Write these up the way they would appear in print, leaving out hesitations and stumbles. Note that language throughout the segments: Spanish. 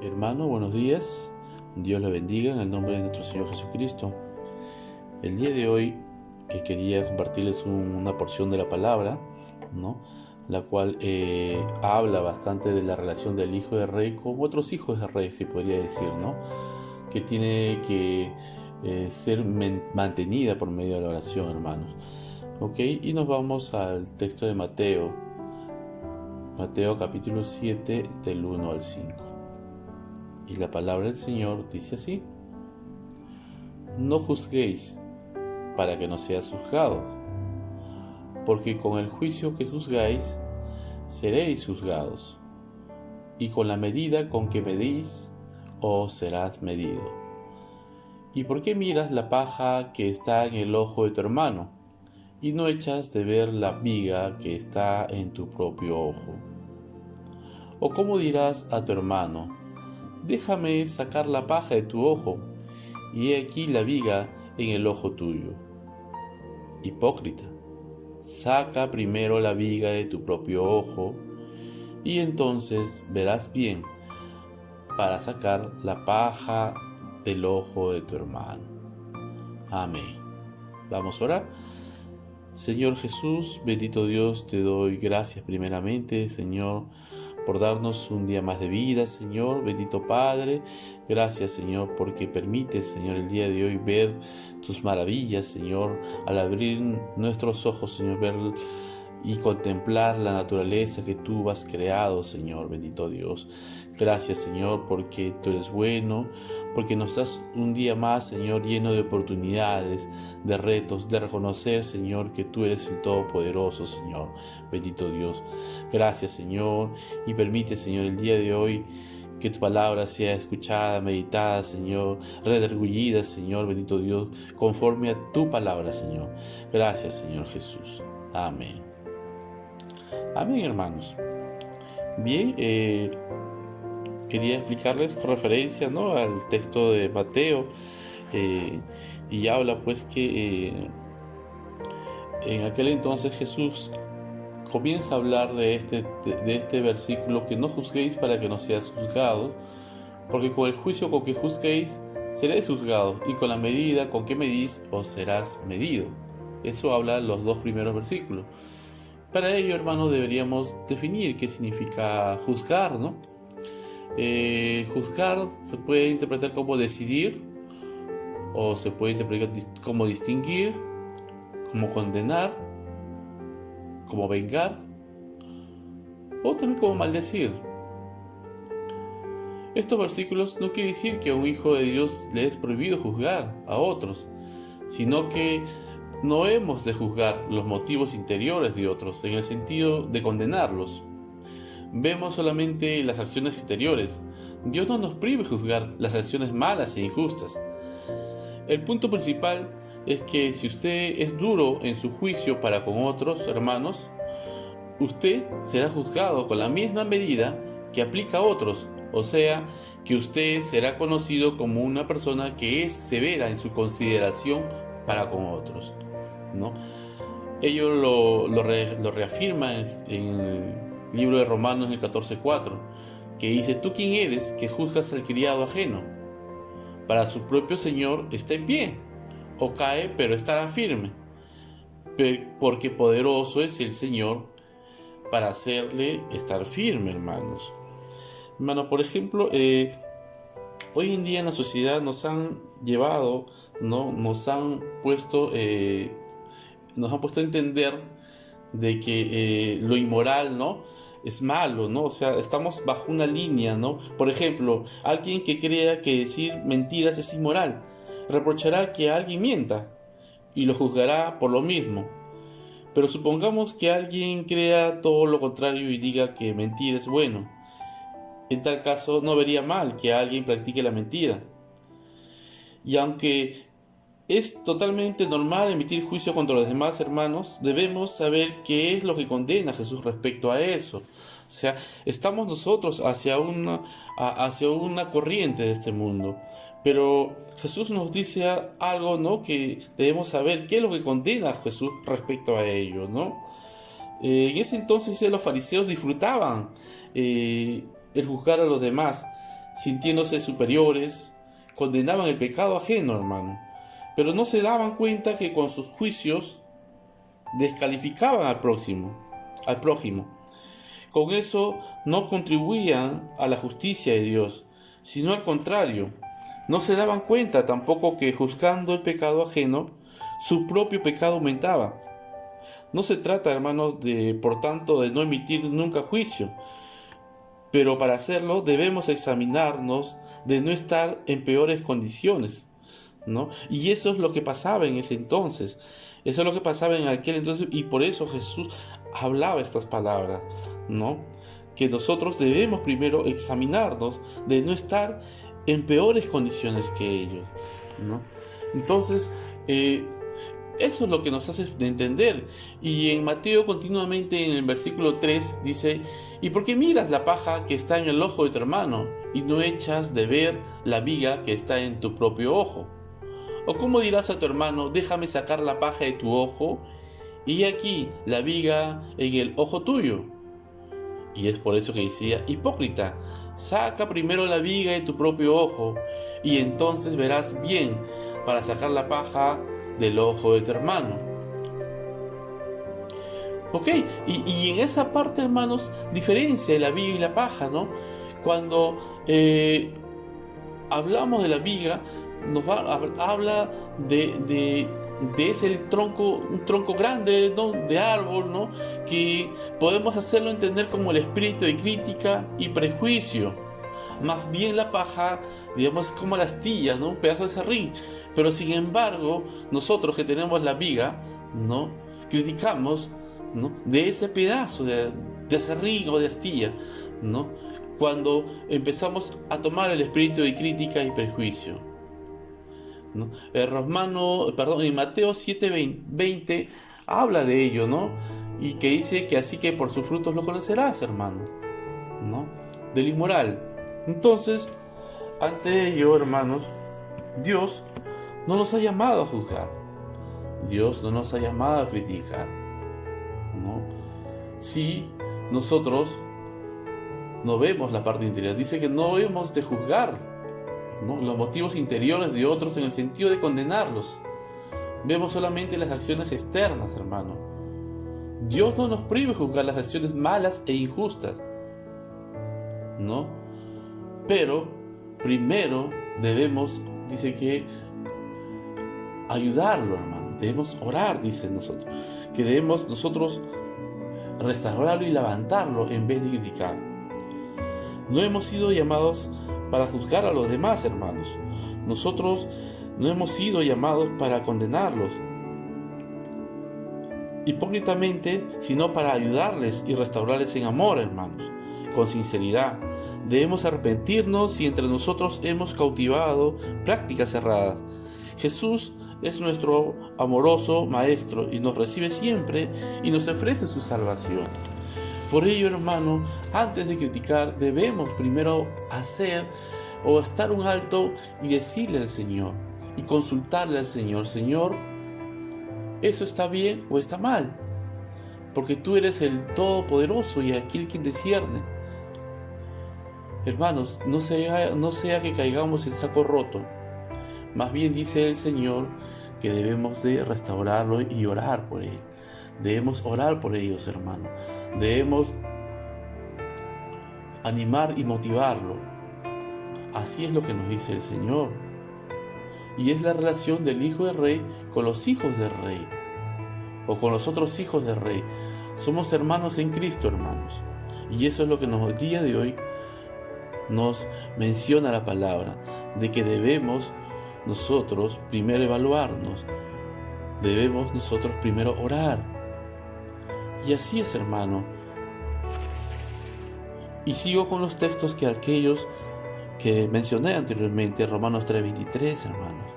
Hermano, buenos días. Dios le bendiga en el nombre de nuestro Señor Jesucristo. El día de hoy quería compartirles una porción de la palabra, ¿no? La cual habla bastante de la relación del hijo de rey con otros hijos de rey, se podría decir, ¿no? Que tiene que ser mantenida por medio de la oración, hermanos. ¿Ok? Y nos vamos al texto de Mateo capítulo 7 del 1 al 5. Y la palabra del Señor dice así: No juzguéis para que no seas juzgados, porque con el juicio que juzgáis seréis juzgados, y con la medida con que medís os serás medido. ¿Y por qué miras la paja que está en el ojo de tu hermano, y no echas de ver la viga que está en tu propio ojo? ¿O cómo dirás a tu hermano: Déjame sacar la paja de tu ojo, y he aquí la viga en el ojo tuyo? Hipócrita, saca primero la viga de tu propio ojo, y entonces verás bien para sacar la paja del ojo de tu hermano. Amén. Vamos a orar. Señor Jesús, bendito Dios, te doy gracias primeramente, Señor, por darnos un día más de vida, Señor, bendito Padre. Gracias, Señor, porque permites, Señor, el día de hoy ver tus maravillas, Señor, al abrir nuestros ojos, Señor, ver y contemplar la naturaleza que tú has creado, Señor, bendito Dios. Gracias, Señor, porque tú eres bueno, porque nos das un día más, Señor, lleno de oportunidades, de retos, de reconocer, Señor, que tú eres el Todopoderoso, Señor, bendito Dios. Gracias, Señor, y permite, Señor, el día de hoy que tu palabra sea escuchada, meditada, Señor, redarguida, Señor, bendito Dios, conforme a tu palabra, Señor. Gracias, Señor Jesús. Amén. Amén, hermanos. Bien, quería explicarles con referencia, ¿no?, al texto de Mateo, y habla pues que en aquel entonces Jesús comienza a hablar de este versículo: que no juzguéis para que no seas juzgados, porque con el juicio con que juzguéis seréis juzgados, y con la medida con que medís os serás medido. Eso habla los dos primeros versículos. Para ello, hermano, deberíamos definir qué significa juzgar, ¿no? Juzgar se puede interpretar como decidir, o se puede interpretar como distinguir, como condenar, como vengar, o también como maldecir. Estos versículos no quiere decir que a un hijo de Dios le es prohibido juzgar a otros, sino que no hemos de juzgar los motivos interiores de otros en el sentido de condenarlos. Vemos solamente las acciones exteriores. Dios no nos prohíbe juzgar las acciones malas e injustas. El punto principal es que si usted es duro en su juicio para con otros hermanos, usted será juzgado con la misma medida que aplica a otros, o sea, que usted será conocido como una persona que es severa en su consideración para con otros, ¿no? Ello lo reafirma en el libro de Romanos, en el 14:4, que dice: ¿Tú quién eres que juzgas al criado ajeno? Para su propio Señor está en pie, o cae, pero estará firme, porque poderoso es el Señor para hacerle estar firme, hermanos. Hermano, por ejemplo, hoy en día en la sociedad nos han llevado, ¿no?, nos han puesto a entender de que lo inmoral, ¿no?, es malo, ¿no? O sea, estamos bajo una línea, ¿no? Por ejemplo, alguien que crea que decir mentiras es inmoral reprochará que alguien mienta y lo juzgará por lo mismo. Pero supongamos que alguien crea todo lo contrario y diga que mentir es bueno. En tal caso, no vería mal que alguien practique la mentira. Y aunque es totalmente normal emitir juicio contra los demás, hermanos, debemos saber qué es lo que condena a Jesús respecto a eso. O sea, estamos nosotros hacia una corriente de este mundo, pero Jesús nos dice algo, ¿no?, que debemos saber qué es lo que condena a Jesús respecto a ello, ¿no? En ese entonces los fariseos disfrutaban el juzgar a los demás. sintiéndose superiores, condenaban el pecado ajeno, hermano, pero no se daban cuenta que con sus juicios descalificaban al prójimo. Con eso no contribuían a la justicia de Dios, sino al contrario. No se daban cuenta tampoco que juzgando el pecado ajeno, su propio pecado aumentaba. No se trata, hermanos, por tanto, de no emitir nunca juicio, pero para hacerlo debemos examinarnos de no estar en peores condiciones, ¿no? Y eso es lo que pasaba en ese entonces, eso es lo que pasaba en aquel entonces, y por eso Jesús hablaba estas palabras, ¿no? Que nosotros debemos primero examinarnos de no estar en peores condiciones que ellos, ¿no? Entonces, eso es lo que nos hace entender. Y en Mateo continuamente en el versículo 3 dice: ¿y por qué miras la paja que está en el ojo de tu hermano y no echas de ver la viga que está en tu propio ojo? ¿O cómo dirás a tu hermano: déjame sacar la paja de tu ojo, y aquí la viga en el ojo tuyo? Y es por eso que decía: hipócrita, saca primero la viga de tu propio ojo, y entonces verás bien para sacar la paja del ojo de tu hermano. Ok, y en esa parte, hermanos, diferencia de la viga y la paja, ¿no? Cuando hablamos de la viga, habla de ese tronco, un tronco grande, ¿no?, de árbol, ¿no?, que podemos hacerlo entender como el espíritu de crítica y prejuicio. Más bien la paja, digamos, como la astilla, ¿no?, un pedazo de serrín. Pero sin embargo, nosotros que tenemos la viga, ¿no?, criticamos, ¿no?, de ese pedazo de serrín o de astilla, ¿no?, cuando empezamos a tomar el espíritu de crítica y prejuicio, ¿no? En Mateo 7:20 habla de ello, ¿no?, y que dice que así que por sus frutos lo conocerás, hermano, ¿no?, del inmoral. Entonces, ante ello, hermanos, Dios no nos ha llamado a juzgar, Dios no nos ha llamado a criticar, ¿no? Si nosotros no vemos la parte interior, dice que no hemos de juzgar, ¿no?, los motivos interiores de otros en el sentido de condenarlos. Vemos solamente las acciones externas, hermano. Dios no nos prohíbe juzgar las acciones malas e injustas, ¿no? Pero primero debemos, dice que ayudarlo, hermano. Debemos orar, dice nosotros, que debemos nosotros restaurarlo y levantarlo en vez de criticar. No hemos sido llamados para juzgar a los demás, hermanos. Nosotros no hemos sido llamados para condenarlos hipócritamente, sino para ayudarles y restaurarles en amor, hermanos, con sinceridad. Debemos arrepentirnos si entre nosotros hemos cautivado prácticas erradas. Jesús es nuestro amoroso Maestro y nos recibe siempre y nos ofrece su salvación. Por ello, hermano, antes de criticar, debemos primero estar un alto y decirle al Señor y consultarle al Señor: Señor, ¿eso está bien o está mal? Porque tú eres el Todopoderoso y aquel quien discierne. Hermanos, no sea que caigamos en saco roto. Más bien dice el Señor que debemos de restaurarlo y orar por él. Debemos orar por ellos, hermano. Debemos animar y motivarlo. Así es lo que nos dice el Señor. Y es la relación del hijo del rey con los hijos del rey, o con los otros hijos del rey. Somos hermanos en Cristo, hermanos. Y eso es lo que el día de hoy nos menciona la palabra, de que debemos nosotros primero evaluarnos, debemos nosotros primero orar. Y así es, hermano. Y sigo con los textos que aquellos que mencioné anteriormente, Romanos 3:23, hermanos.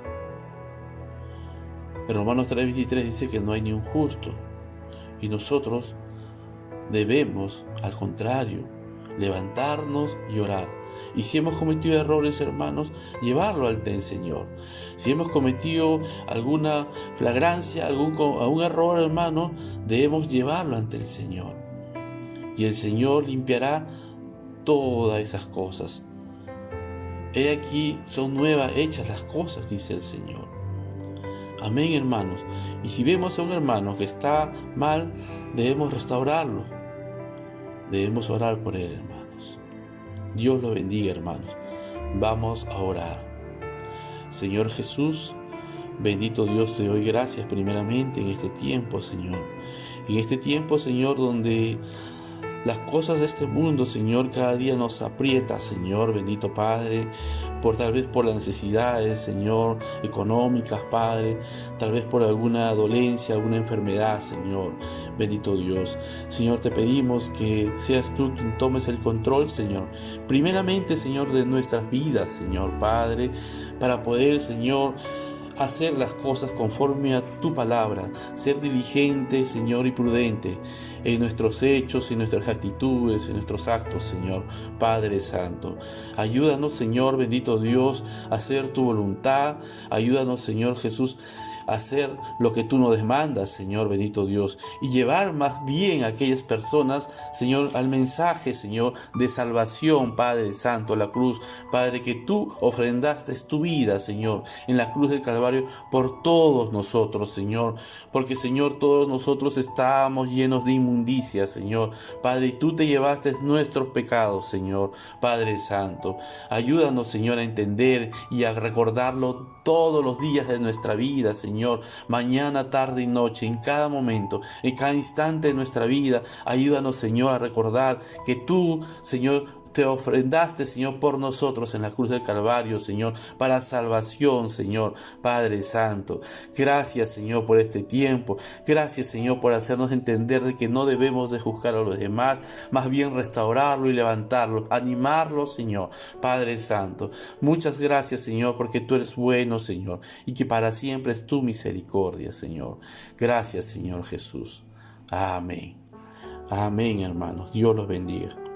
En Romanos 3:23 dice que no hay ni un justo. Y nosotros debemos, al contrario, levantarnos y orar. Y si hemos cometido errores, hermanos, llevarlo ante el Señor. Si hemos cometido alguna flagrancia, algún error, hermano, debemos llevarlo ante el Señor. Y el Señor limpiará todas esas cosas. He aquí, son nuevas hechas las cosas, dice el Señor. Amén, hermanos. Y si vemos a un hermano que está mal, debemos restaurarlo. Debemos orar por él, hermanos. Dios lo bendiga, hermanos. Vamos a orar. Señor Jesús, bendito Dios, te doy gracias primeramente en este tiempo, Señor. En este tiempo, Señor, donde las cosas de este mundo, Señor, cada día nos aprieta, Señor, bendito Padre, tal vez por las necesidades, Señor, económicas, Padre, tal vez por alguna dolencia, alguna enfermedad, Señor, bendito Dios. Señor, te pedimos que seas tú quien tomes el control, Señor, primeramente, Señor, de nuestras vidas, Señor, Padre, para poder, Señor, hacer las cosas conforme a tu palabra, ser diligente, Señor, y prudente en nuestros hechos, en nuestras actitudes, en nuestros actos, Señor, Padre Santo. Ayúdanos, Señor, bendito Dios, a hacer tu voluntad. Ayúdanos, Señor Jesús, a hacer lo que tú nos demandas, Señor, bendito Dios, y llevar más bien a aquellas personas, Señor, al mensaje, Señor, de salvación, Padre Santo, a la cruz, Padre, que tú ofrendaste tu vida, Señor, en la cruz del Calvario por todos nosotros, Señor, porque, Señor, todos nosotros estábamos llenos de inmundicia, Señor, Padre, y tú te llevaste nuestros pecados, Señor, Padre Santo. Ayúdanos, Señor, a entender y a recordarlo todos los días de nuestra vida, Señor, mañana, tarde y noche, en cada momento, en cada instante de nuestra vida. Ayúdanos, Señor, a recordar que tú, Señor, te ofrendaste, Señor, por nosotros en la cruz del Calvario, Señor, para salvación, Señor, Padre Santo. Gracias, Señor, por este tiempo. Gracias, Señor, por hacernos entender de que no debemos de juzgar a los demás, más bien restaurarlo y levantarlo, animarlo, Señor, Padre Santo. Muchas gracias, Señor, porque tú eres bueno, Señor, y que para siempre es tu misericordia, Señor. Gracias, Señor Jesús. Amén. Amén, hermanos. Dios los bendiga.